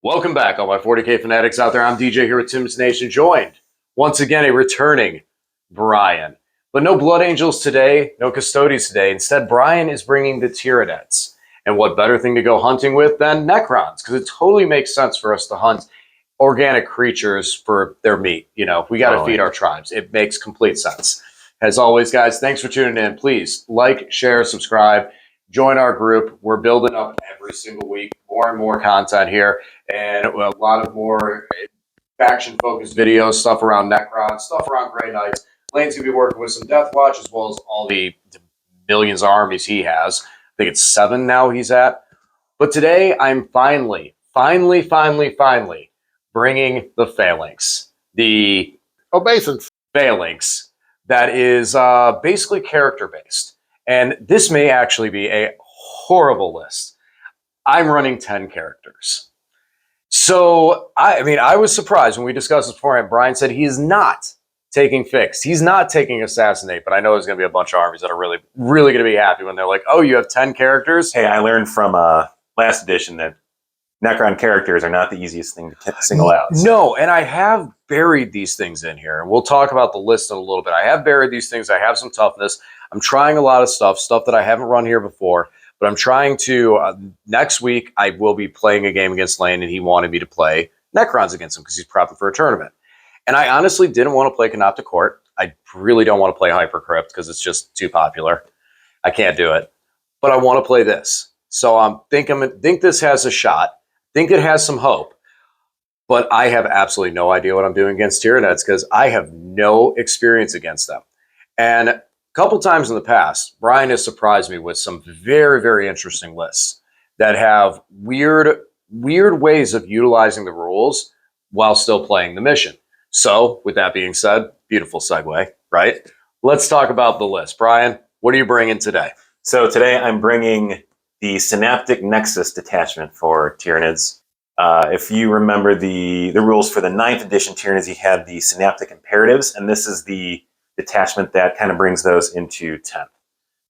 Welcome back, all my 40K fanatics out there. I'm DJ here with Tim's Nation, joined once again a returning Brian. But no Blood Angels today, no Custodies today. Instead, Brian is bringing the Tyranids. And what better thing to go hunting with than Necrons? Because it totally makes sense for us to hunt organic creatures for their meat. You know, we got to feed our tribes. It makes complete sense. As always, guys, thanks for tuning in. Please like, share, subscribe, join our group. We're building up every single week, more and more content here, and a lot of more faction-focused videos, stuff around Necron, stuff around Grey Knights. Lane's going to be working with some Death Watch, as well as all the millions of armies he has. I think it's 7 now he's at. But today, I'm finally bringing the Phalanx. The obeisance Phalanx that is basically character-based. And this may actually be a horrible list. I'm running 10 characters. So, I was surprised when we discussed this beforehand. Brian said he is not taking Fixed. He's not taking Assassinate, but I know there's going to be a bunch of armies that are really going to be happy when they're like, oh, you have 10 characters? Hey, I learned from last edition that Necron characters are not the easiest thing to single out. No, and I have buried these things in here, and we'll talk about the list in a little bit. I have buried these things. I have some toughness. I'm trying a lot of stuff that I haven't run here before, but I'm trying to, next week, I will be playing a game against Lane, and he wanted me to play Necrons against him because he's prepping for a tournament. And I honestly didn't want to play Canoptic Court. I really don't want to play Hypercrypt because it's just too popular. I can't do it. But I want to play this. So I think this has a shot. Think it has some hope. But I have absolutely no idea what I'm doing against Tyranids because I have no experience against them. And a couple times in the past, Brian has surprised me with some very, very interesting lists that have weird ways of utilizing the rules while still playing the mission. So, with that being said, beautiful segue, right? Let's talk about the list. Brian, what are you bringing today? So today I'm bringing the Synaptic Nexus detachment for Tyranids. If you remember the rules for the 9th edition Tyranids, you had the Synaptic Imperatives, and this is the detachment that kind of brings those into 10th.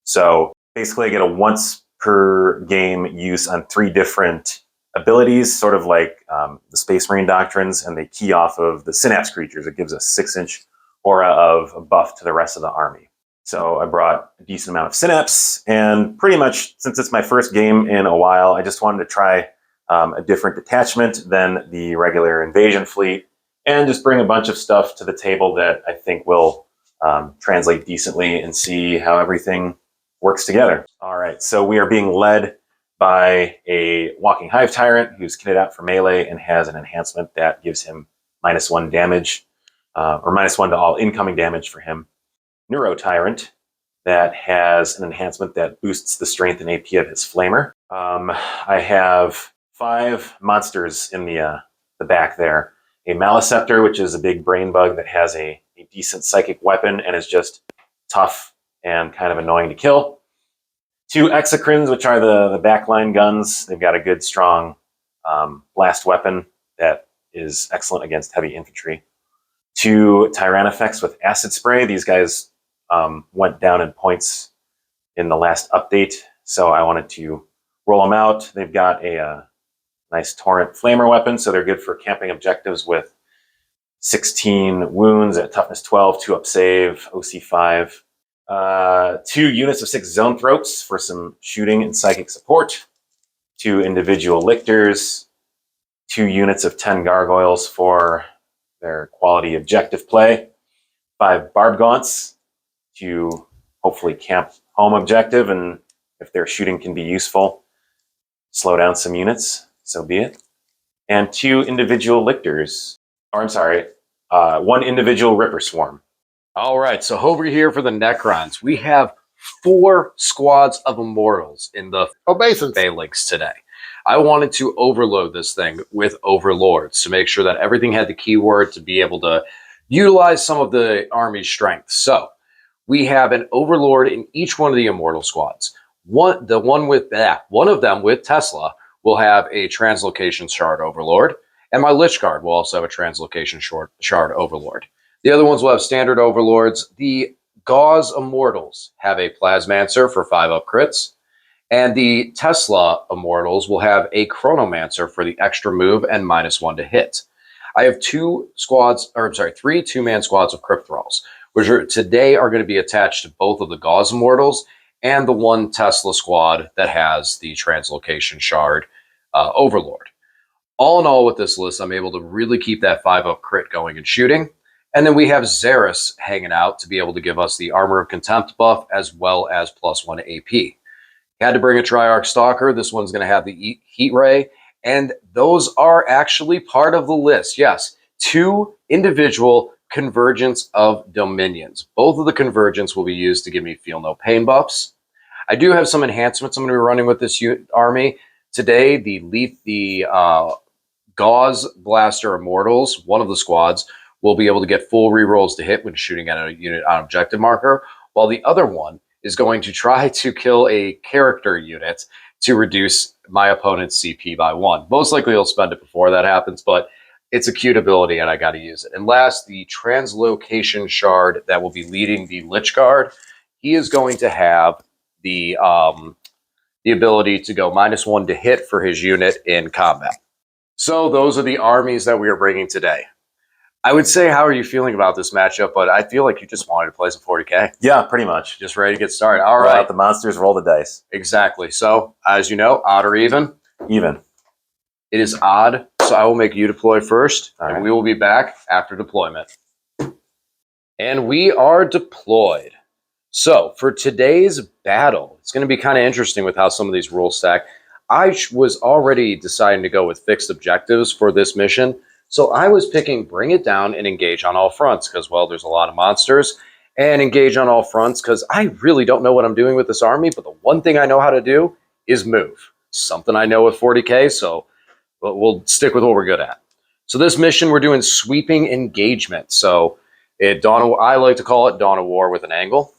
So basically I get a once per game use on 3 different abilities, sort of like the Space Marine doctrines, and they key off of the Synapse creatures. It gives a 6-inch aura of a buff to the rest of the army. So I brought a decent amount of Synapse, and pretty much since it's my first game in a while, I just wanted to try a different detachment than the regular invasion fleet, and just bring a bunch of stuff to the table that I think will translate decently and see how everything works together. All right, so we are being led by a Walking Hive Tyrant who's kitted out for melee and has an enhancement that gives him -1 damage, or -1 to all incoming damage for him. Neuro Tyrant that has an enhancement that boosts the strength and AP of his Flamer. I have 5 monsters in the back there. A Maleceptor, which is a big brain bug that has a decent psychic weapon and is just tough and kind of annoying to kill. 2 Exocrines, which are the backline guns. They've got a good, strong blast weapon that is excellent against heavy infantry. 2 Tyrannifex with Acid Spray. These guys went down in points in the last update, so I wanted to roll them out. They've got a nice Torrent Flamer weapon, so they're good for camping objectives with 16 wounds at toughness 12, 2 up save, OC 5. 2 units of 6 Zone Throats for some shooting and psychic support. 2 individual Lictors. 2 units of 10 Gargoyles for their quality objective play. 5 Barb Gaunts to hopefully camp home objective, and if their shooting can be useful, slow down some units, so be it. And 2 individual Lictors. Or I'm sorry, 1 individual Ripper Swarm. All right, so over here for the Necrons, we have 4 squads of Immortals in the obeisance Phalanx today. I wanted to overload this thing with Overlords to make sure that everything had the keyword to be able to utilize some of the army's strength. So we have an Overlord in each one of the Immortal squads. One of them with Tesla will have a Translocation Shard Overlord, and my Lich Guard will also have a Translocation Shard Overlord. The other ones will have standard Overlords. The Gauze Immortals have a Plasmancer for 5 up crits, And the Tesla Immortals will have a Chronomancer for the extra move and -1 to hit. I have three two-man squads of Crypt Thralls, which today are going to be attached to both of the Gauss Immortals and the one Tesla squad that has the Translocation Shard Overlord. All in all, with this list, I'm able to really keep that 5-up crit going and shooting. And then we have Xeris hanging out to be able to give us the Armor of Contempt buff as well as +1 AP. Had to bring a Triarch Stalker. This one's going to have the Heat Ray. And those are actually part of the list. Yes, 2 individual Convergence of Dominions. Both of the Convergence will be used to give me Feel No Pain buffs. I do have some enhancements I'm going to be running with this army. Today, the Gauze Blaster Immortals, one of the squads, will be able to get full rerolls to hit when shooting at a unit on objective marker, while the other one is going to try to kill a character unit to reduce my opponent's CP by 1. Most likely he'll spend it before that happens, but it's a cute ability and I got to use it. And last, the Translocation Shard that will be leading the Lich Guard. He is going to have the ability to go -1 to hit for his unit in combat. So those are the armies that we are bringing today. I would say, how are you feeling about this matchup? But I feel like you just wanted to play some 40K. Yeah, pretty much. Just ready to get started. All Roll right. out the monsters, roll the dice. Exactly. So, as you know, odd or even? Even. It is odd. So I will make you deploy first, All and right. we will be back after deployment. And we are deployed. So for today's battle, it's going to be kind of interesting with how some of these rules stack. I was already deciding to go with fixed objectives for this mission. So I was picking bring it down and engage on all fronts because, well, there's a lot of monsters. And engage on all fronts because I really don't know what I'm doing with this army. But the one thing I know how to do is move. Something I know with 40K, so we'll stick with what we're good at. So this mission, we're doing sweeping engagement. So I like to call it Dawn of War with an angle.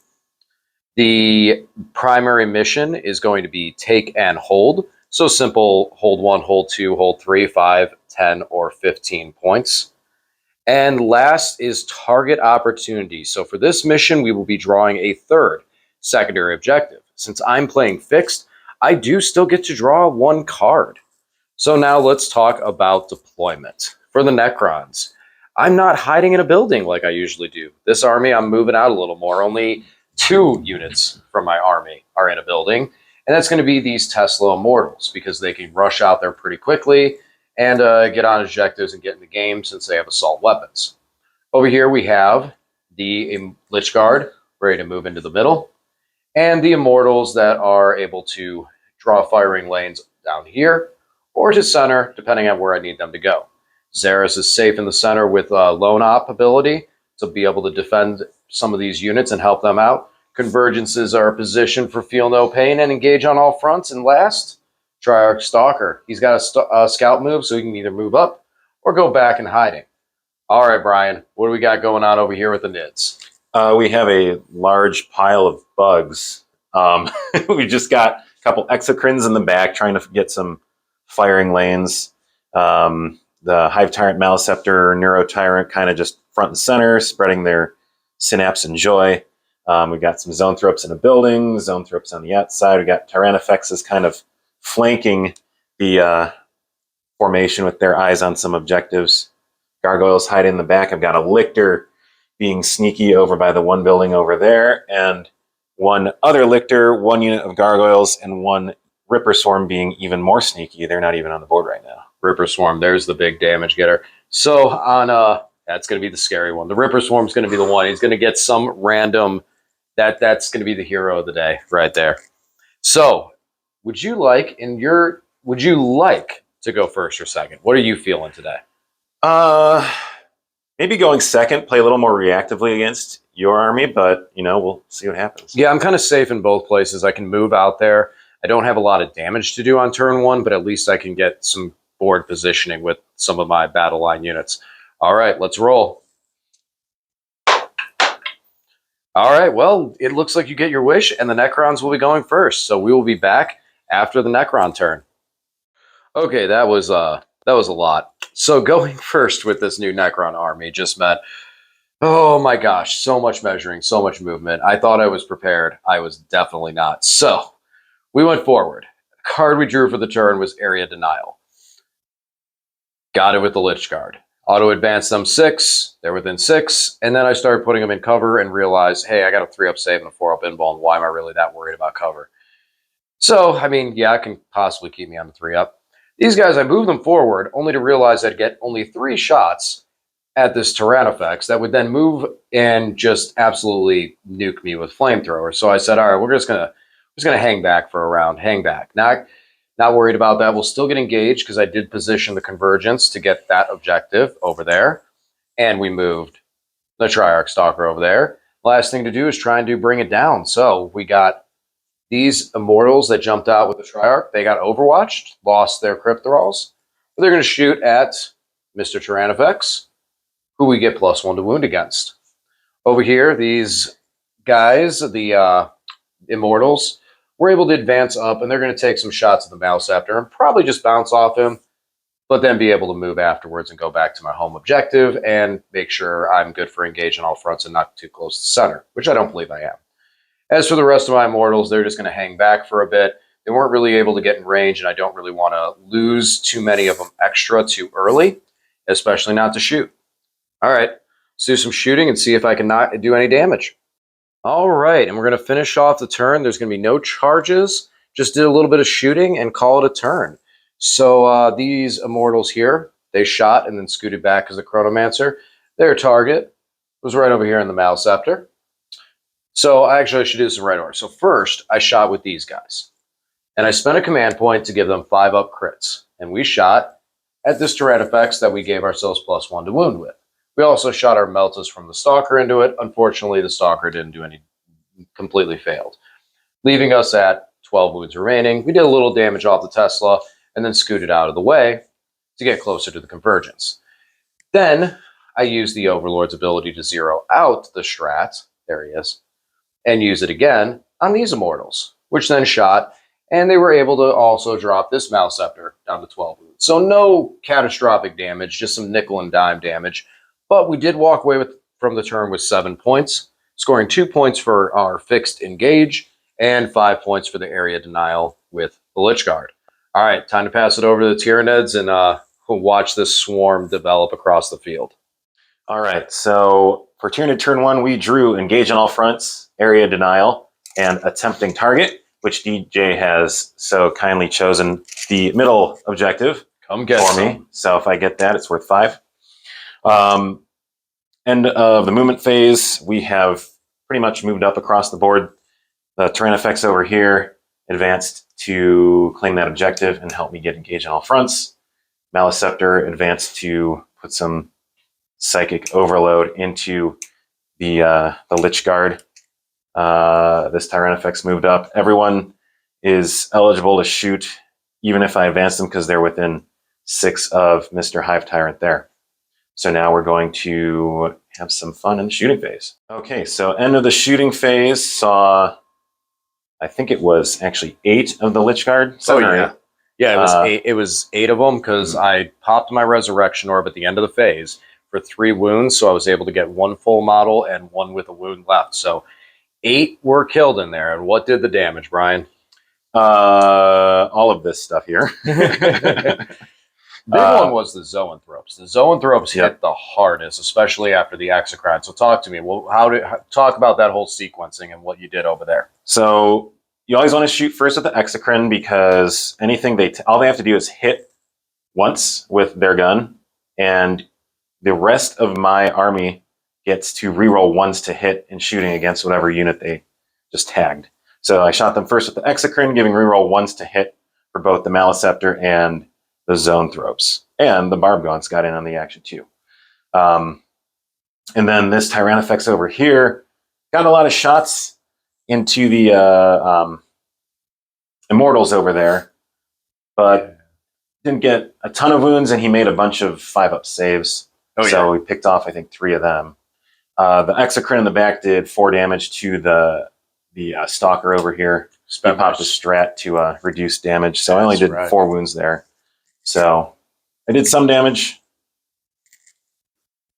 The primary mission is going to be take and hold. So simple, hold 1, hold 2, hold 3, 5, 10, or 15 points. And last is target opportunity. So for this mission, we will be drawing a third secondary objective. Since I'm playing fixed, I do still get to draw 1 card. So now let's talk about deployment. For the Necrons, I'm not hiding in a building like I usually do. This army, I'm moving out a little more. Only 2 units from my army are in a building. And that's going to be these Tesla Immortals because they can rush out there pretty quickly and get on objectives and get in the game since they have assault weapons. Over here we have the Lich Guard ready to move into the middle, and the Immortals that are able to draw firing lanes down here or to center, depending on where I need them to go. Xeris is safe in the center with Lone Op ability to be able to defend some of these units and help them out. Convergences are positioned for Feel No Pain and engage on all fronts. And last, Triarch Stalker. He's got a scout move, so he can either move up or go back in hiding. All right, Brian, what do we got going on over here with the Nids? We have a large pile of bugs. We just got a couple exocrines in the back trying to get some firing lanes. The Hive Tyrant, Maleceptor, Neuro Tyrant kind of just front and center, spreading their synapse and joy. We've got some Zoanthropes in a building, Zoanthropes on the outside. We got Tyrannifexes kind of flanking the formation with their eyes on some objectives. Gargoyles hide in the back. I've got a Lictor being sneaky over by the one building over there, and one other Lictor, 1 unit of Gargoyles, and 1 Ripper Swarm being even more sneaky. They're not even on the board right now. Ripper Swarm, there's the big damage getter. So on that's going to be the scary one. The Ripper Swarm's going to be the one. He's going to get some random, that's going to be the hero of the day right there. So would you like to go first or second? What are you feeling today? Maybe going second, play a little more reactively against your army, but we'll see what happens. Yeah, I'm kind of safe in both places. I can move out there. I don't have a lot of damage to do on turn 1, but at least I can get some board positioning with some of my battle line units. All right, let's roll. All right, well, it looks like you get your wish, and the Necrons will be going first. So we will be back after the Necron turn. Okay, that was a lot. So going first with this new Necron army just meant, oh my gosh, so much measuring, so much movement. I thought I was prepared. I was definitely not. So We went forward. The card we drew for the turn was Area Denial. Got it with the Lich Guard. Auto advance them 6. They're within 6. And then I started putting them in cover and realized, hey, I got a 3-up save and a 4-up invul, and why am I really that worried about cover? So, I mean, yeah, it can possibly keep me on the 3-up. These guys, I moved them forward only to realize I'd get only 3 shots at this Tyrannofex that would then move and just absolutely nuke me with flamethrowers. So I said, all right, we're just gonna hang back for a round, hang back. Not worried about that. We'll still get engaged because I did position the convergence to get that objective over there. And we moved the Triarch Stalker over there. Last thing to do is try and bring it down. So we got these Immortals that jumped out with the Triarch. They got overwatched, lost their Crypt Thralls. They're going to shoot at Mr. Tyrannofex, who we get +1 to wound against. Over here, these guys, the Immortals, were able to advance up, and they're going to take some shots at the Maleceptor and probably just bounce off him, but then be able to move afterwards and go back to my home objective and make sure I'm good for engage on all fronts and not too close to center, which I don't believe I am. As for the rest of my Immortals, they're just going to hang back for a bit. They weren't really able to get in range, and I don't really want to lose too many of them extra too early, especially not to shoot. All right, let's do some shooting and see if I can not do any damage. All right, and we're going to finish off the turn. There's going to be no charges. Just did a little bit of shooting and call it a turn. So these Immortals here, they shot and then scooted back as a Chronomancer. Their target was right over here in the Maleceptor. So I should do this in right order. So first, I shot with these guys. And I spent a command point to give them 5-up crits. And we shot at this Tyrannofex that we gave ourselves +1 to wound with. We also shot our Meltas from the Stalker into it. Unfortunately, the Stalker didn't do any, completely failed, leaving us at 12 wounds remaining. We did a little damage off the Tesla and then scooted out of the way to get closer to the Convergence. Then I used the Overlord's ability to zero out the Strat, there he is, and use it again on these Immortals, which then shot, and they were able to also drop this Maleceptor down to 12 wounds. So no catastrophic damage, just some nickel and dime damage. But we did walk away from the turn with 7 points, scoring 2 points for our fixed engage and 5 points for the area denial with the Lich Guard. All right, time to pass it over to the Tyranids and we'll watch this swarm develop across the field. All right, so for Tyranid turn 1, we drew engage on all fronts, area denial, and attempting target, which DJ has so kindly chosen the middle objective Come get for me. So if I get that, it's worth 5. End of the movement phase, we have pretty much moved up across the board. The Tyrannofex over here advanced to claim that objective and help me get engaged on all fronts. Maleceptor advanced to put some psychic overload into the Lich Guard. This Tyrannofex moved up. Everyone is eligible to shoot, even if I advance them, because they're within 6 of Mr. Hive Tyrant there. So now we're going to have some fun in the shooting phase. Okay, so end of the shooting phase saw, I think it was actually 8 of the Lich Guard. Oh, yeah. Yeah, it was 8. It was 8 of them because I popped my Resurrection Orb at the end of the phase for 3 wounds, so I was able to get 1 full model and 1 with a wound left. So 8 were killed in there. And what did the damage, Brian? All of this stuff here. Big one was the Zoanthropes. The Zoanthropes hit the hardest, especially after the Exocrat. So talk to me. Well, talk about that whole sequencing and what you did over there. So you always want to shoot first with the Exocrine because anything all they have to do is hit once with their gun, and the rest of my army gets to reroll ones to hit in shooting against whatever unit they just tagged. So I shot them first with the Exocrine, giving reroll ones to hit for both the Maleceptor and the Zoanthropes. And the Barbgaunt's got in on the action too. And then this Tyrannofex over here got a lot of shots into the Immortals over there, but didn't get a ton of wounds, and he made a bunch of 5-up saves. So we picked off, I think, 3 of them. The Exocrine in the back did 4 damage to the Stalker over here. He popped the Strat to reduce damage, so I only did 4 wounds there. So I did some damage.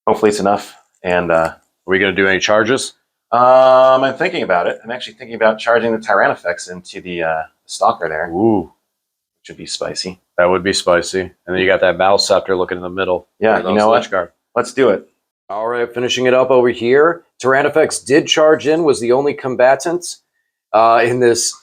Hopefully it's enough. And are we going to do any charges? I'm thinking about it. I'm actually thinking about charging the Tyrannofex into the Stalker there, Ooh, which would be spicy. that would be spicy. And then you got that Malscepter looking in the middle. Yeah, you know what? Guard. Let's do it. All right, finishing it up over here. Tyrannifex did charge in, was the only combatant in this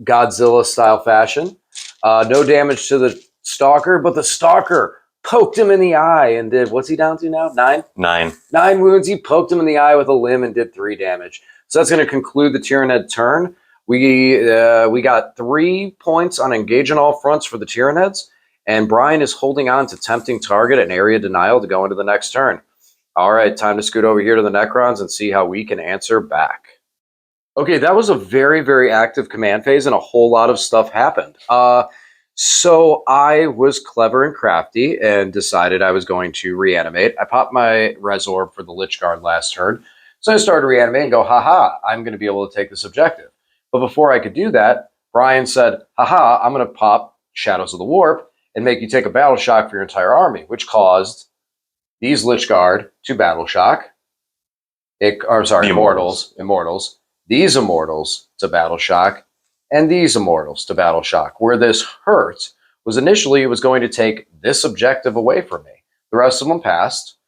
Godzilla-style fashion. No damage to the Stalker, but the Stalker poked him in the eye and did, what's he down to now? 9? 9. 9 wounds. He poked him in the eye with a limb and did 3 damage. So that's going to conclude the Tyranid turn. We got 3 points on engage on all fronts for the Tyranids, and Brian is holding on to tempting target and area denial to go into the next turn. All right, time to scoot over here to the Necrons and see how we can answer back. Okay, that was a very, very active command phase, and a whole lot of stuff happened. So I was clever and crafty and decided I was going to reanimate. I popped my Resorb for the Lich Guard last turn, so I started to reanimate and go, haha, I'm going to be able to take this objective. But before I could do that, Brian said, haha, I'm going to pop Shadows of the Warp and make you take a battle shock for your entire army, which caused these Lich Guard to battle shock. Immortals. These Immortals to battle shock, and these Immortals to battle shock. Where this hurt was initially it was going to take this objective away from me. The rest of them passed,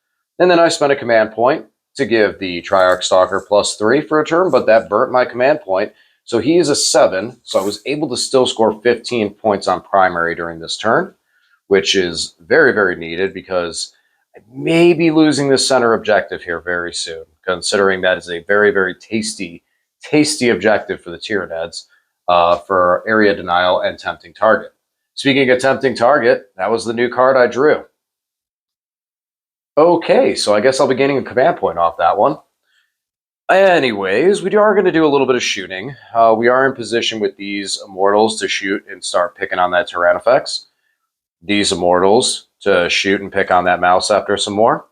and then I spent a command point to give the Triarch Stalker +3 for a turn, but that burnt my command point. So he is a 7, so I was able to still score 15 points on primary during this turn, which is very, very needed because I may be losing the center objective here very soon, considering that is a very, very tasty objective for the Tyranids for area denial and tempting target. Speaking of tempting target, that was the new card I drew. Okay, so I guess I'll be gaining a command point off that one. Anyways, we are going to do a little bit of shooting. We are in position with these Immortals to shoot and start picking on that Tyrannifex. These Immortals to shoot and pick on that Malscepter some more.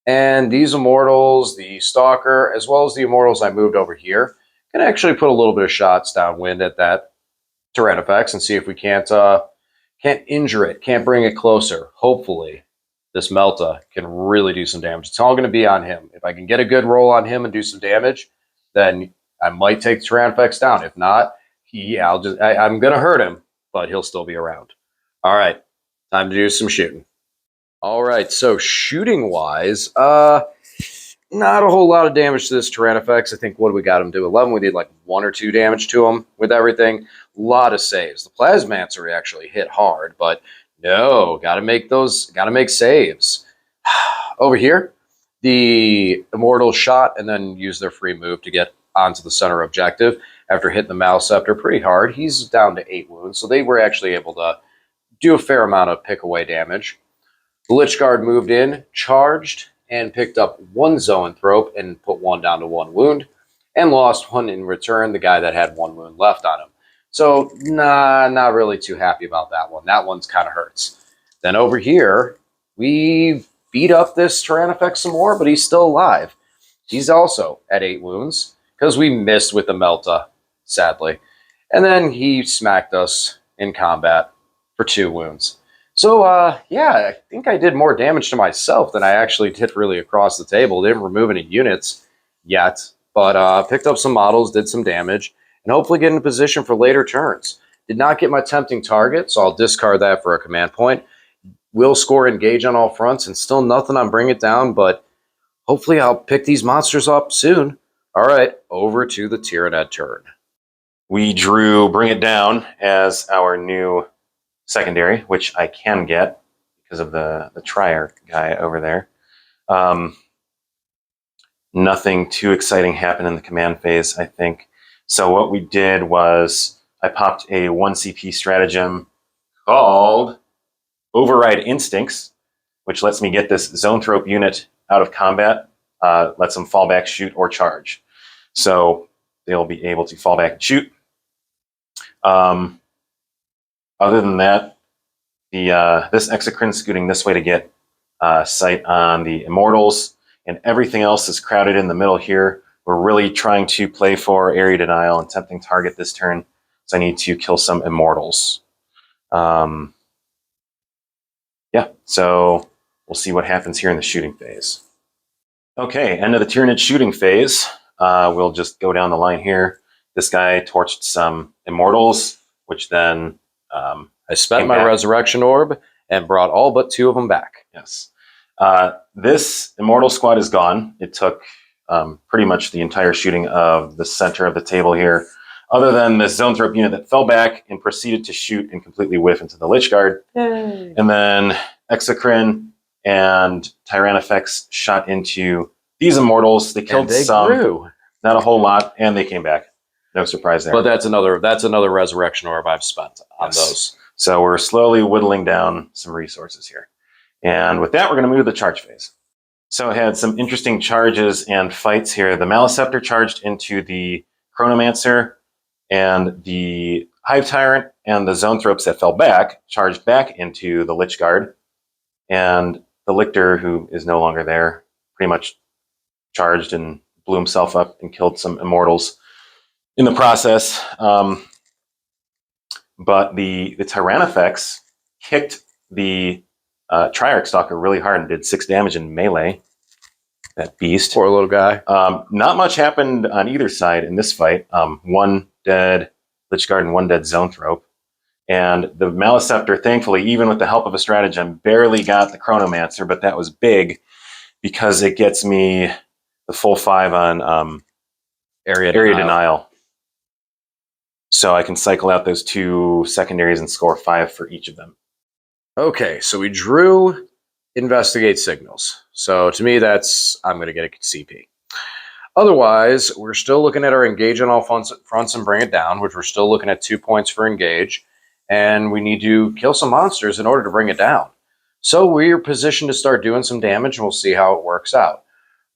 And these Immortals, the Stalker, as well as the Immortals I moved over here, can actually put a little bit of shots downwind at that Tyrannifex and see if we can't injure it, can't bring it closer. Hopefully, this Melta can really do some damage. It's all going to be on him. If I can get a good roll on him and do some damage, then I might take the Tyrannifex down. If not, I'm going to hurt him, but he'll still be around. All right, time to do some shooting. All right, so shooting-wise, not a whole lot of damage to this Tyrannifex. I think, what do we got him do? 11, we did like 1 or 2 damage to him with everything. A lot of saves. The Plasmancer actually hit hard, but no, gotta make saves. Over here, the Immortals shot and then used their free move to get onto the center objective after hitting the Malscepter pretty hard. He's down to 8 wounds, so they were actually able to do a fair amount of pick-away damage. The Lich Guard moved in, charged, and picked up 1 Zoanthrope and put 1 down to 1 wound, and lost 1 in return, the guy that had 1 wound left on him. So, not really too happy about that one. That one's kind of hurts. Then over here, we beat up this Tyrannifex some more, but he's still alive. He's also at 8 wounds, because we missed with the Melta, sadly. And then he smacked us in combat for 2 wounds. So, yeah, I think I did more damage to myself than I actually did really across the table. Didn't remove any units yet, but picked up some models, did some damage, and hopefully get in a position for later turns. Did not get my tempting target, so I'll discard that for a command point. Will score engage on all fronts, and still nothing on bring it down, but hopefully I'll pick these monsters up soon. All right, over to the Tyranid turn. We drew Bring It Down as our new secondary, which I can get because of the Triarch guy over there. Nothing too exciting happened in the command phase, I think. So what we did was I popped a 1 CP stratagem called Override Instincts, which lets me get this Zoanthrope unit out of combat, lets them fall back, shoot, or charge. So they'll be able to fall back and shoot. Other than that, this Exocrine scooting this way to get sight on the Immortals, and everything else is crowded in the middle here. We're really trying to play for area denial and tempting target this turn, so I need to kill some Immortals. Yeah, so we'll see what happens here in the shooting phase. Okay, end of the Tyranid shooting phase. We'll just go down the line here. This guy torched some Immortals. which then I spent came my back. resurrection orb and brought all but 2 of them back. Yes. This Immortal squad is gone. It took pretty much the entire shooting of the center of the table here, other than the Zoanthrope unit that fell back and proceeded to shoot and completely whiff into the Lich Guard. Yay. And then Exocrine and Tyrannifex shot into these Immortals. They killed some, grew. not a whole lot, and they came back. No surprise there. But that's another resurrection orb I've spent on those. So we're slowly whittling down some resources here. And with that, we're going to move to the charge phase. So I had some interesting charges and fights here. The Maliceptor charged into the Chronomancer, and the Hive Tyrant and the Zoanthropes that fell back charged back into the Lich Guard. And the Lictor, who is no longer there, pretty much charged and blew himself up and killed some Immortals in the process. But the Tyrannifex kicked the Triarch Stalker really hard and did 6 damage in melee. That beast. Poor little guy. Not much happened on either side in this fight. 1 dead Lich Guard and 1 dead Zoanthrope. And the Maliceptor, thankfully, even with the help of a stratagem, barely got the Chronomancer, but that was big because it gets me the full 5 on area denial. So I can cycle out those 2 secondaries and score 5 for each of them. Okay, so we drew Investigate Signals. So to me, I'm going to get a CP. Otherwise, we're still looking at our Engage on all fronts and bring it down, which we're still looking at 2 points for Engage. And we need to kill some monsters in order to bring it down. So we're positioned to start doing some damage, and we'll see how it works out.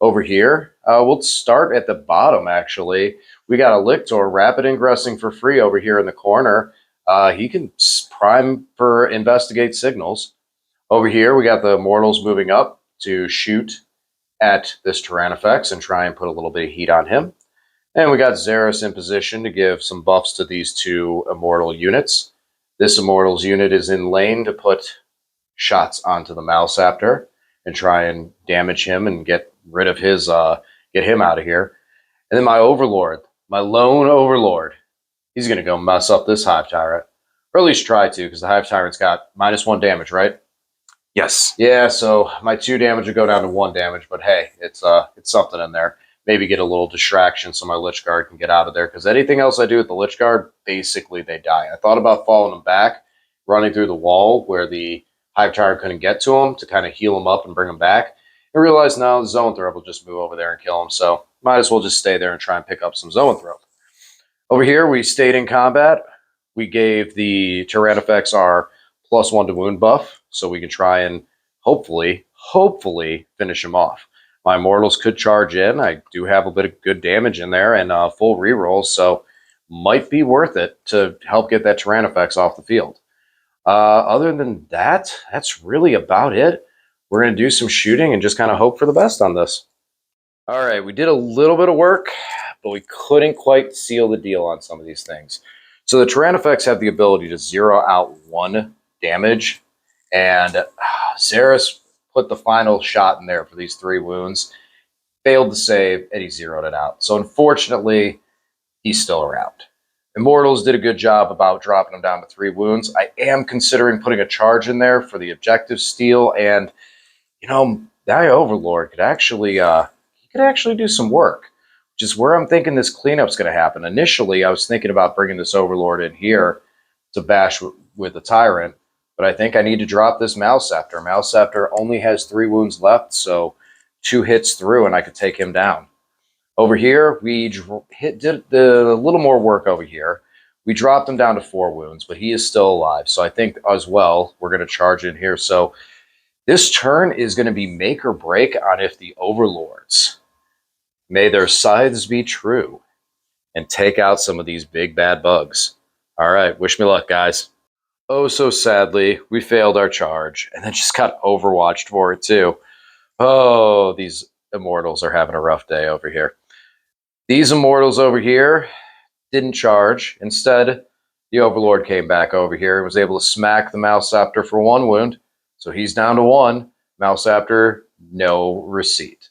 Over here, we'll start at the bottom, actually. We got a Lictor rapid ingressing for free over here in the corner. He can prime for Investigate Signals. Over here, we got the Immortals moving up to shoot at this Tyrannifex and try and put a little bit of heat on him. And we got Xeris in position to give some buffs to these 2 Immortal units. This Immortals unit is in lane to put shots onto the Maliceptor and try and damage him and get rid of his, get him out of here. And then my Overlord, my lone Overlord, he's going to go mess up this Hive Tyrant. Or at least try to, because the Hive Tyrant's got -1 damage, right? Yes. Yeah, so my 2 damage would go down to 1 damage, but hey, it's something in there. Maybe get a little distraction so my Lich Guard can get out of there, because anything else I do with the Lich Guard, basically they die. I thought about following them back, running through the wall where the Hive Tyrant couldn't get to him to kind of heal him up and bring him back. I realized now the Zoanthrope will just move over there and kill him, so might as well just stay there and try and pick up some Zoanthrope. Over here, we stayed in combat. We gave the Tyrannifex our +1 to wound buff, so we can try and hopefully finish him off. My Immortals could charge in. I do have a bit of good damage in there and full rerolls, so might be worth it to help get that Tyrannifex off the field. Other than that, that's really about it. We're going to do some shooting and just kind of hope for the best on this. All right, we did a little bit of work, but we couldn't quite seal the deal on some of these things. So the Tyrannifex have the ability to 0 out 1 damage, and Xeris put the final shot in there for these 3 wounds, failed to save, and he 0'd it out. So unfortunately, he's still around. Immortals did a good job about dropping him down to 3 wounds. I am considering putting a charge in there for the objective steal, and that Overlord could actually do some work, which is where I'm thinking this cleanup's going to happen. Initially, I was thinking about bringing this Overlord in here to bash with the Tyrant, but I think I need to drop this Maliceptor. Maliceptor only has 3 wounds left, so 2 hits through and I could take him down. Over here, we did a little more work over here. We dropped him down to 4 wounds, but he is still alive. So I think as well, we're going to charge in here. So this turn is going to be make or break on if the Overlords, may their scythes be true, and take out some of these big bad bugs. All right, wish me luck, guys. Oh, so sadly, we failed our charge, and then just got overwatched for it, too. Oh, these Immortals are having a rough day over here. These Immortals over here didn't charge. Instead, the Overlord came back over here and was able to smack the Maliceptor for 1 wound. So he's down to 1. Maliceptor, no receipt.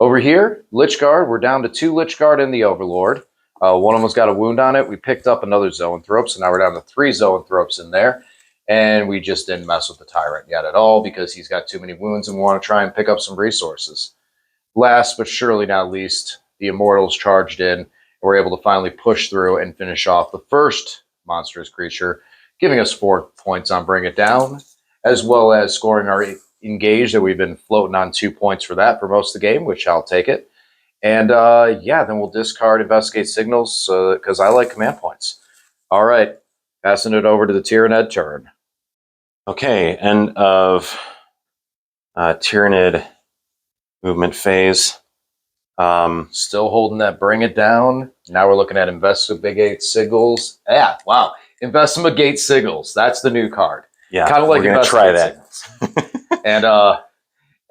Over here, Lich Guard, we're down to 2 Lich Guard and the Overlord. One of them's got a wound on it. We picked up another zoanthrope, so now we're down to 3 zoanthropes in there. And we just didn't mess with the Tyrant yet at all because he's got too many wounds and we want to try and pick up some resources. Last but surely not least, the Immortals charged in and were able to finally push through and finish off the first monstrous creature, giving us 4 points on Bring It Down, as well as scoring our Engage that we've been floating on 2 points for that for most of the game, which I'll take it. And yeah, then we'll discard Investigate Signals because I like command points. All right, passing it over to the Tyranid turn. Okay, end of Tyranid movement phase. Still holding that Bring It Down. Now we're looking at Investigate Signals. Yeah, wow. Investigate Signals. That's the new card. Yeah, Kind of like we're going to try that.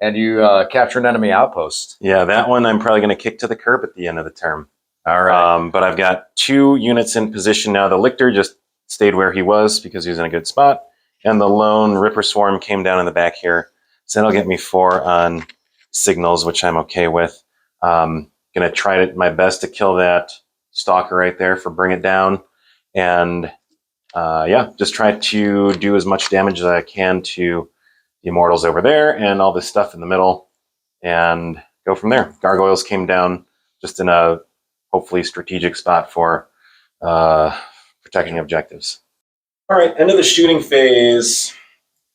And you capture an enemy outpost. Yeah, that one I'm probably going to kick to the curb at the end of the term. All right. But I've got 2 units in position now. The Lictor just stayed where he was because he was in a good spot. And the lone Ripper Swarm came down in the back here. So that'll get me 4 on signals, which I'm okay with. Going to try my best to kill that Stalker right there for Bring It Down. And yeah, just try to do as much damage as I can to the Immortals over there and all this stuff in the middle and go from there. Gargoyles came down just in a hopefully strategic spot for protecting objectives. All right, end of the shooting phase.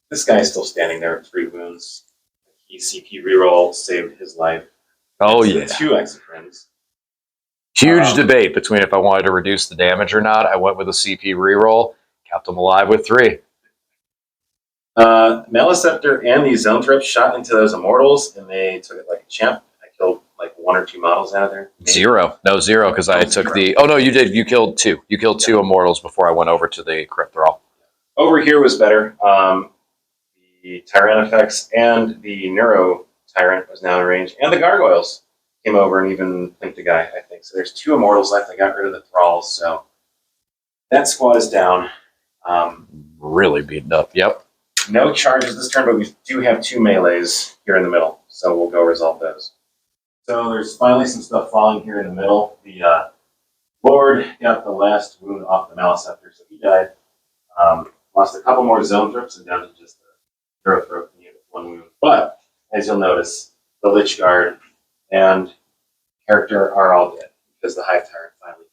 This guy's still standing there with 3 wounds. He CP reroll saved his life. Oh, it's yeah. 2 Exocrines. Huge debate between if I wanted to reduce the damage or not. I went with a CP reroll, kept him alive with 3. Maleceptor and the Zoanthrope shot into those Immortals, and they took it like a champ. I killed like 1 or 2 models out of there. Maybe. 0. No, 0, because I took 0. The... Oh, no, you did. You killed 2. You killed 2 Immortals before I went over to the Crypt Thrall. Over here was better. The Tyranifex and the Neuro Tyrant was now in range, and the Gargoyles came over and even linked a guy, I think. So there's 2 Immortals left. I got rid of the Thralls, so that squad is down. Really beaten up, yep. No charges this turn, but we do have 2 melees here in the middle, so we'll go resolve those. So there's finally some stuff falling here in the middle. The Lord got the last wound off the Maleceptor, so he died. Lost a couple more Zoanthropes and down to just the Neurothrope with 1 wound. But, as you'll notice, the Lich Guard and character are all dead because the Hive Tyrant finally came.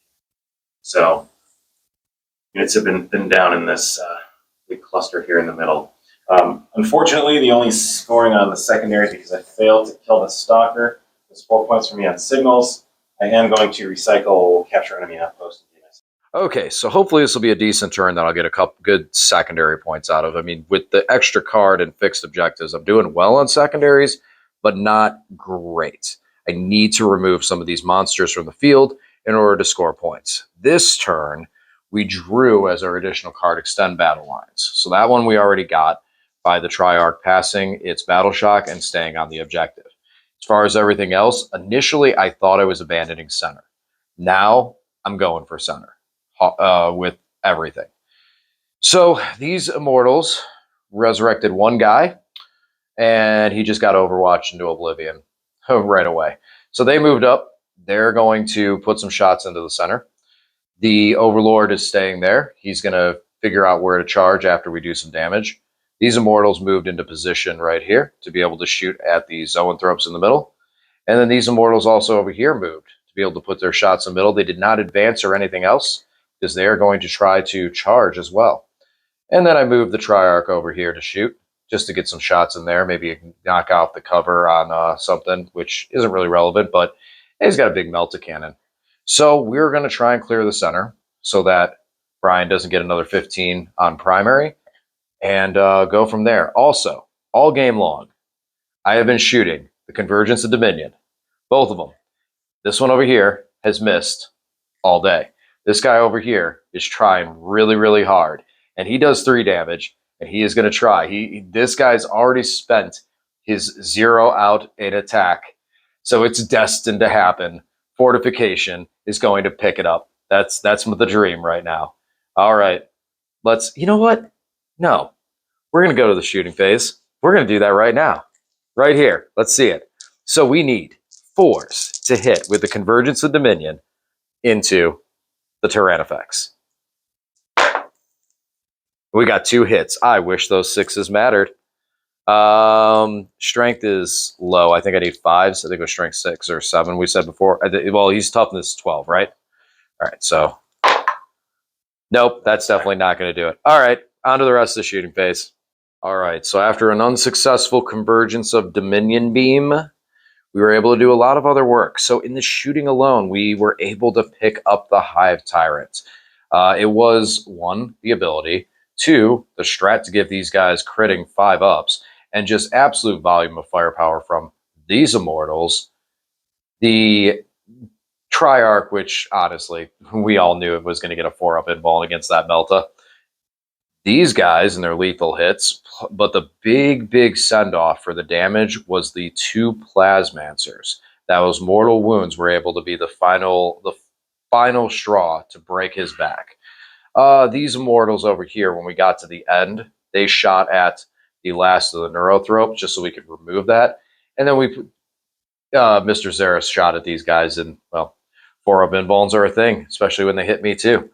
So, units have been down in this big cluster here in the middle. Unfortunately, the only scoring on the secondary because I failed to kill the Stalker was 4 points for me on signals. I am going to recycle capture enemy outpost. Okay, so hopefully this will be a decent turn that I'll get a couple good secondary points out of. I mean, with the extra card and fixed objectives, I'm doing well on secondaries, but not great. I need to remove some of these monsters from the field in order to score points. This turn, we drew as our additional card Extend Battle Lines. So that one we already got by the Triarch passing its Battle Shock and staying on the objective. As far as everything else, initially I thought I was abandoning center. Now I'm going for center with everything. So these Immortals resurrected 1 guy, and he just got overwatched into oblivion right away. So they moved up. They're going to put some shots into the center. The Overlord is staying there. He's going to figure out where to charge after we do some damage. These Immortals moved into position right here to be able to shoot at the Zoanthropes in the middle. And then these Immortals also over here moved to be able to put their shots in the middle. They did not advance or anything else because they are going to try to charge as well. And then I moved the Triarch over here to shoot just to get some shots in there. Maybe knock out the cover on something, which isn't really relevant, but he's got a big melta cannon. So we're going to try and clear the center so that Brian doesn't get another 15 on primary and go from there. Also, all game long, I have been shooting the Convergence of Dominion, both of them. This one over here has missed all day. This guy over here is trying really, really hard, and he does 3 damage, and he is going to try. This guy's already spent his 0 out in attack, so it's destined to happen. Fortification is going to pick it up. That's the dream right now. All right, you know what? No, we're going to go to the shooting phase. We're going to do that right now, right here. Let's see it. So we need 4s to hit with the Convergence of Dominion into the Tyranifex. We got 2 hits. I wish those 6s mattered. Strength is low. I think I need 5s. I think it was strength 6 or 7 we said before. Well, he's toughness 12, right? All right, so nope, that's definitely not going to do it. All right, on to the rest of the shooting phase. All right, so after an unsuccessful convergence of Dominion Beam, we were able to do a lot of other work. So in the shooting alone, we were able to pick up the Hive Tyrants. It was 1, the ability, 2, the strat to give these guys critting 5-ups, and just absolute volume of firepower from these Immortals. The Triarch, which honestly, we all knew it was going to get a 4-up invuln against that Melta. These guys and their lethal hits, but the big send-off for the damage was the 2 Plasmancers. Those mortal wounds were able to be the final straw to break his back. These Immortals over here, when we got to the end, they shot at the last of the Neurothrope just so we could remove that. And then Mr. Xeris shot at these guys, and, well, 4-up invulns are a thing, especially when they hit me too.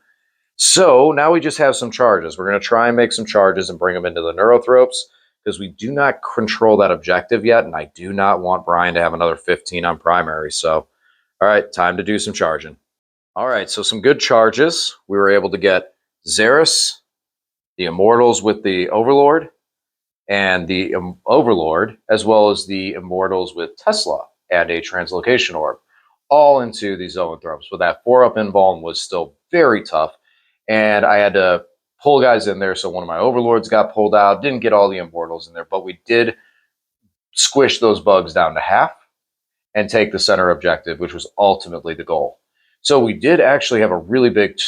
So now we just have some charges. We're going to try and make some charges and bring them into the Neurothropes because we do not control that objective yet, and I do not want Brian to have another 15 on primary. So, all right, time to do some charging. All right, so some good charges. We were able to get Xeris, the Immortals with the Overlord, and the Overlord, as well as the Immortals with Tesla and a Translocation Orb, all into the Zoanthropes. But that 4-up invuln was still very tough, and I had to pull guys in there, so one of my Overlords got pulled out. Didn't get all the Immortals in there, but we did squish those bugs down to half and take the center objective, which was ultimately the goal. So we did actually have a really big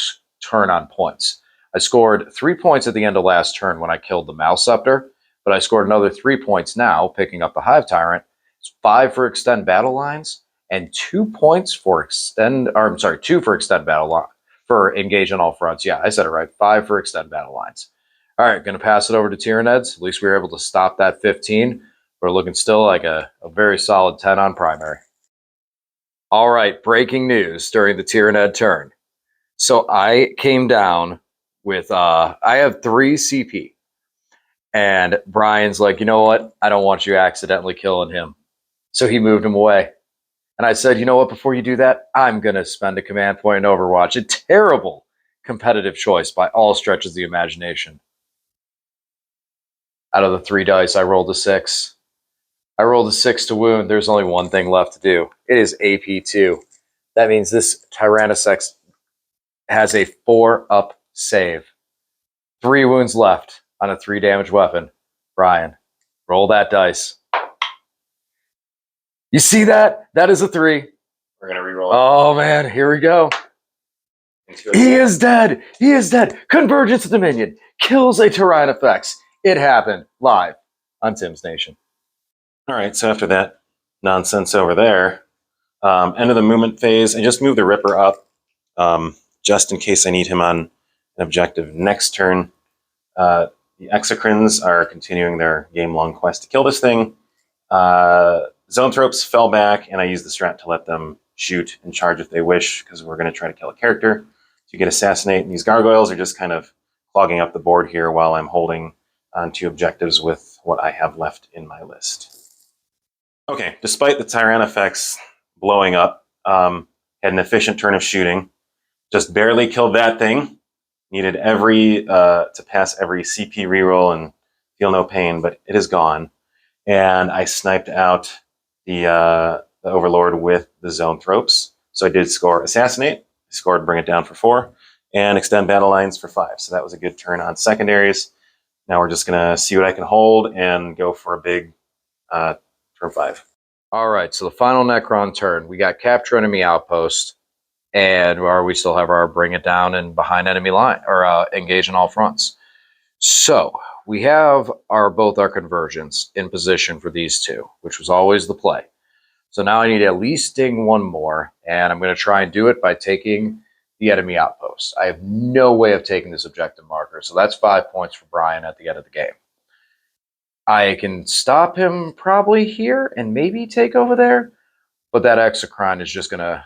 turn on points. I scored 3 points at the end of last turn when I killed the Malceptor, but I scored another 3 points now, picking up the Hive Tyrant. It's 5 for extend battle lines and 2 points for 2 for extend battle line for engage on all fronts. Yeah, I said it right. 5 for extend battle lines. All right, going to pass it over to Tyranids. At least we were able to stop that 15. We're looking still like a very solid 10 on primary. All right, breaking news during the Tyranid turn. So I came down with, I have 3 CP. And Brian's like, you know what? I don't want you accidentally killing him. So he moved him away. And I said, you know what? Before you do that, I'm going to spend a command point in Overwatch. A terrible competitive choice by all stretches of the imagination. Out of the 3 dice, I rolled a 6. I rolled a 6 to wound. There's only one thing left to do. It is AP2. That means this Tyrannosex has a 4-up save. 3 wounds left on a 3 damage weapon. Brian, roll that dice. You see that? That is a 3. We're going to reroll it. Oh, man. Here we go. He is dead. He is dead. Convergence of Dominion kills a Tyranifex. It happened live on Tim's Nation. All right, so after that nonsense over there, end of the movement phase, I just moved the Ripper up just in case I need him on an objective next turn. The Exocrines are continuing their game-long quest to kill this thing. Zoanthropes fell back, and I used the strat to let them shoot and charge if they wish, because we're going to try to kill a character. So you get Assassinate, and these Gargoyles are just kind of clogging up the board here while I'm holding on 2 objectives with what I have left in my list. Okay, despite the Tyranifex blowing up, had an efficient turn of shooting. Just barely killed that thing. Needed to pass every CP reroll and feel no pain, but it is gone. And I sniped out the Overlord with the Zoanthropes. So I did score Assassinate, scored Bring It Down for 4, and Extend Battle Lines for 5. So that was a good turn on secondaries. Now we're just going to see what I can hold and go for a big turn 5. All right, so the final Necron turn. We got Capture Enemy Outpost, and we still have our Bring It Down and Behind Enemy Line, or Engage on all fronts. So we have both our conversions in position for these 2, which was always the play. So now I need to at least ding 1 more, and I'm going to try and do it by taking the enemy outpost. I have no way of taking this objective marker, so that's 5 points for Brian at the end of the game. I can stop him probably here and maybe take over there, but that Exocrine is just going to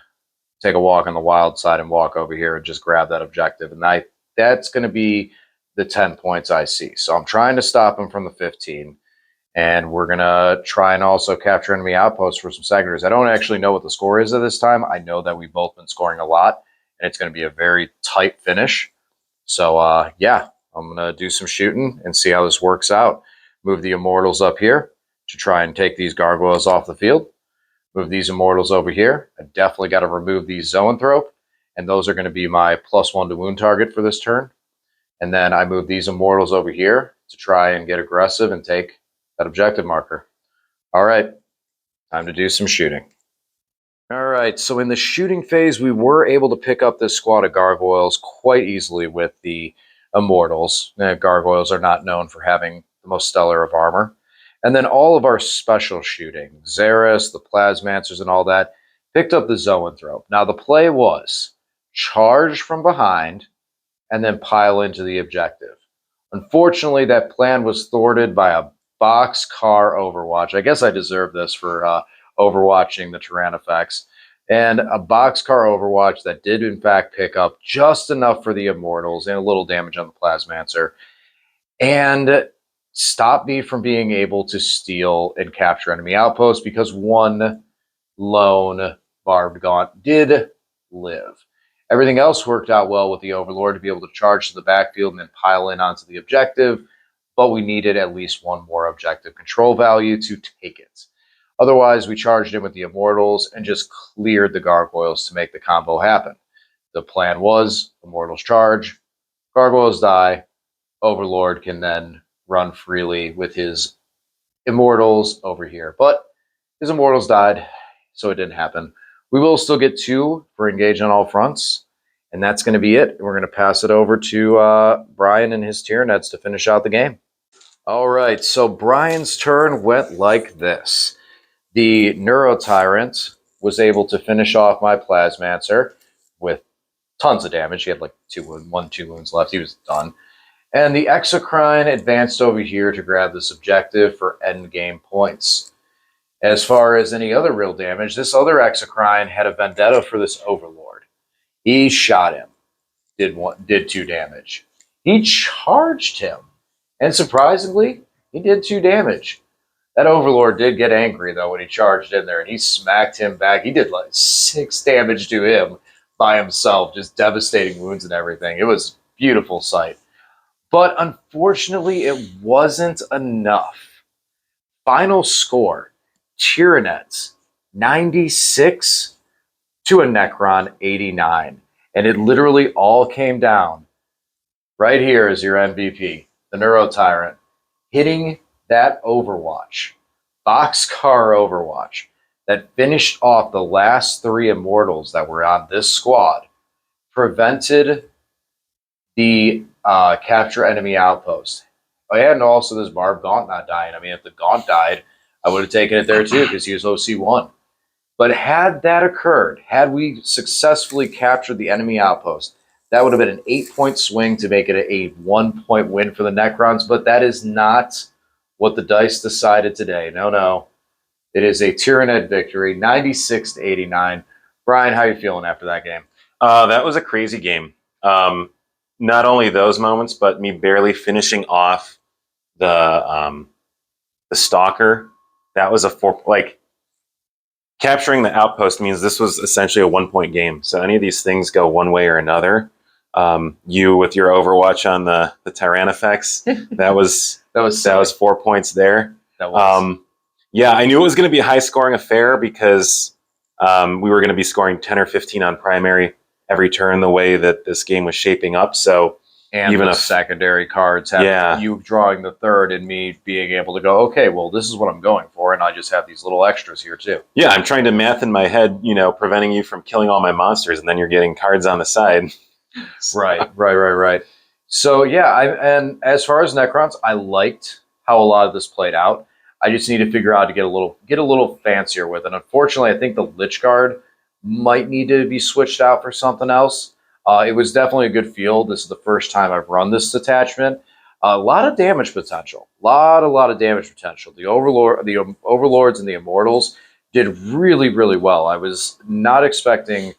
take a walk on the wild side and walk over here and just grab that objective. And that's going to be the 10 points I see. So I'm trying to stop him from the 15. And we're going to try and also capture enemy outposts for some secondaries. I don't actually know what the score is at this time. I know that we've both been scoring a lot, and it's going to be a very tight finish. So, yeah, I'm going to do some shooting and see how this works out. Move the Immortals up here to try and take these Gargoyles off the field. Move these Immortals over here. I definitely got to remove these Zoanthrope, and those are going to be my +1 to wound target for this turn. And then I move these Immortals over here to try and get aggressive and take that objective marker. All right, time to do some shooting. All right, so in the shooting phase, we were able to pick up this squad of Gargoyles quite easily with the Immortals. Gargoyles are not known for having the most stellar of armor. And then all of our special shooting, Xeris, the Plasmancers, and all that, picked up the Zoanthrope. Now, the play was charge from behind and then pile into the objective. Unfortunately, that plan was thwarted by a boxcar overwatch. I guess I deserve this for overwatching the Tyranids. And a boxcar overwatch that did, in fact, pick up just enough for the Immortals and a little damage on the Plasmancer. And stop me from being able to steal and capture enemy outposts because one lone barbed gaunt did live. Everything else worked out well with the Overlord to be able to charge to the backfield and then pile in onto the objective, but we needed at least one more objective control value to take it. Otherwise, we charged in with the Immortals and just cleared the Gargoyles to make the combo happen. The plan was Immortals charge, Gargoyles die, Overlord can then run freely with his Immortals over here. But his Immortals died, so it didn't happen. We will still get 2 for engage on all fronts, and that's going to be it. We're going to pass it over to Brian and his Tyranids to finish out the game. All right, so Brian's turn went like this. The Neurotyrant was able to finish off my Plasmancer with tons of damage. He had like 2 wounds left. He was done. And the Exocrine advanced over here to grab this objective for endgame points. As far as any other real damage, this other Exocrine had a vendetta for this Overlord. He shot him, did 2 damage. He charged him, and surprisingly, he did 2 damage. That Overlord did get angry, though, when he charged in there, and he smacked him back. He did like 6 damage to him by himself, just devastating wounds and everything. It was a beautiful sight. But unfortunately, it wasn't enough. Final score, Tyranids 96 to a Necron 89. And it literally all came down. Right here is your MVP, the Neurotyrant, hitting that Overwatch, boxcar Overwatch, that finished off the last 3 Immortals that were on this squad, prevented the capture enemy outpost. Oh, yeah, and also this Barb Gaunt not dying. I mean, if the Gaunt died, I would have taken it there too because he was OC1. But had that occurred, had we successfully captured the enemy outpost, that would have been an 8-point swing to make it a 1-point win for the Necrons. But that is not what the dice decided today. No. It is a Tyranid victory, 96 to 89. Brian, how are you feeling after that game? That was a crazy game. Not only those moments, but me barely finishing off the Stalker. That was a 4. Like, capturing the outpost means this was essentially a 1-point game. So any of these things go one way or another. You with your Overwatch on the Tyranids, that was 4 points there. That was. Yeah, I knew it was going to be a high-scoring affair because we were going to be scoring 10 or 15 on primary every turn the way that this game was shaping up. So and even the secondary cards have you drawing the 3rd and me being able to go, okay, well, this is what I'm going for, and I just have these little extras here too. Yeah, I'm trying to math in my head, preventing you from killing all my monsters, and then you're getting cards on the side. Right. So yeah, and as far as Necrons, I liked how a lot of this played out. I just need to figure out to get a little fancier with it. Unfortunately, I think the Lich Guard might need to be switched out for something else. It was definitely a good field. This is the first time I've run this detachment. A lot of damage potential. A lot of damage potential. The Overlords and the Immortals did really, really well. I was not expecting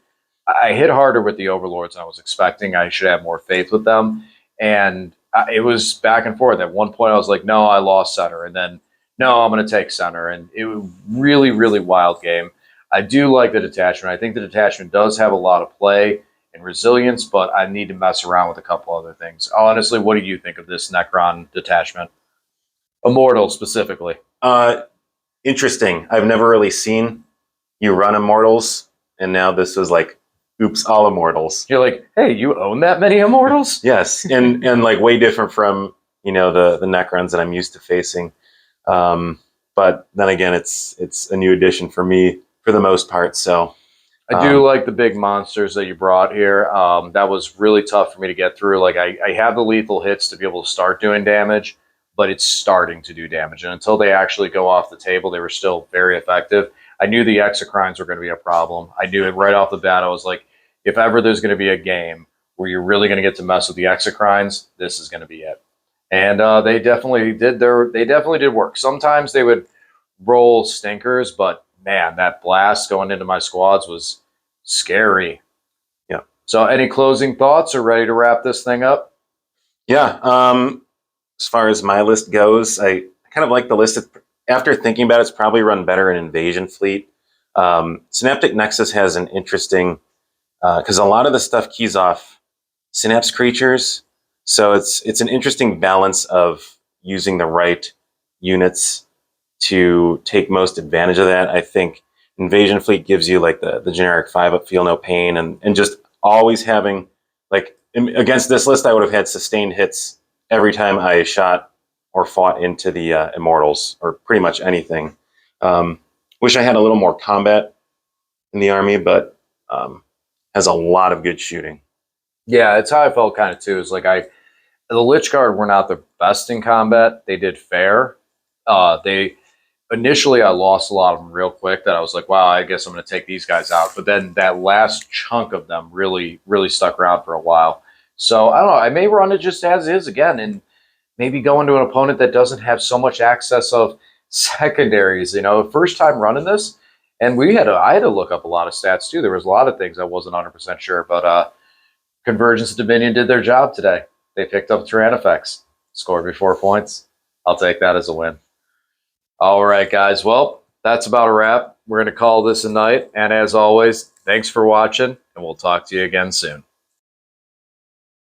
I hit harder with the overlords than I was expecting. I should have more faith with them, and it was back and forth. At one point, I was like, "No, I lost center," and then, "No, I'm going to take center," and it was really, really wild game. I do like the detachment. I think the detachment does have a lot of play and resilience, but I need to mess around with a couple other things. Honestly, what do you think of this Necron detachment? Immortal specifically. Uh, Interesting. I've never really seen you run Immortals, and now this was like, oops, all Immortals. You're like, hey, you own that many Immortals? Yes, and like way different from the Necrons that I'm used to facing. But then again, it's a new addition for me for the most part. So I do like the big monsters that you brought here. That was really tough for me to get through. Like I have the lethal hits to be able to start doing damage, but it's starting to do damage. And until they actually go off the table, they were still very effective. I knew the Exocrines were going to be a problem. I knew it right off the bat. I was like, if ever there's going to be a game where you're really going to get to mess with the Exocrines, this is going to be it. And they definitely did work. Sometimes they would roll stinkers, but man, that blast going into my squads was scary. yeah, So, any closing thoughts or ready to wrap this thing up? yeah. As far as my list goes, I kind of like the list. After thinking about it, it's probably run better in Invasion Fleet. Synaptic Nexus has an interesting because a lot of the stuff keys off Synapse creatures, so it's an interesting balance of using the right units to take most advantage of that. I think Invasion Fleet gives you like the generic 5-up feel no pain, and just always having like against this list, I would have had sustained hits every time I shot or fought into the Immortals or pretty much anything. Wish I had a little more combat in the army, but has a lot of good shooting. Yeah, it's how I felt kind of too. Is like the Lich Guard were not the best in combat. They did fair. They initially I lost a lot of them real quick. That I was like, wow, I guess I'm going to take these guys out. But then that last chunk of them really, really stuck around for a while. So I don't know. I may run it just as is again, and maybe go into an opponent that doesn't have so much access of secondaries. First time running this, and I had to look up a lot of stats too. There was a lot of things I wasn't 100% sure, but Convergence and Dominion did their job today. They picked up Tyrannifex, scored me 4 points. I'll take that as a win. All right, guys. Well, that's about a wrap. We're going to call this a night. And as always, thanks for watching, and we'll talk to you again soon.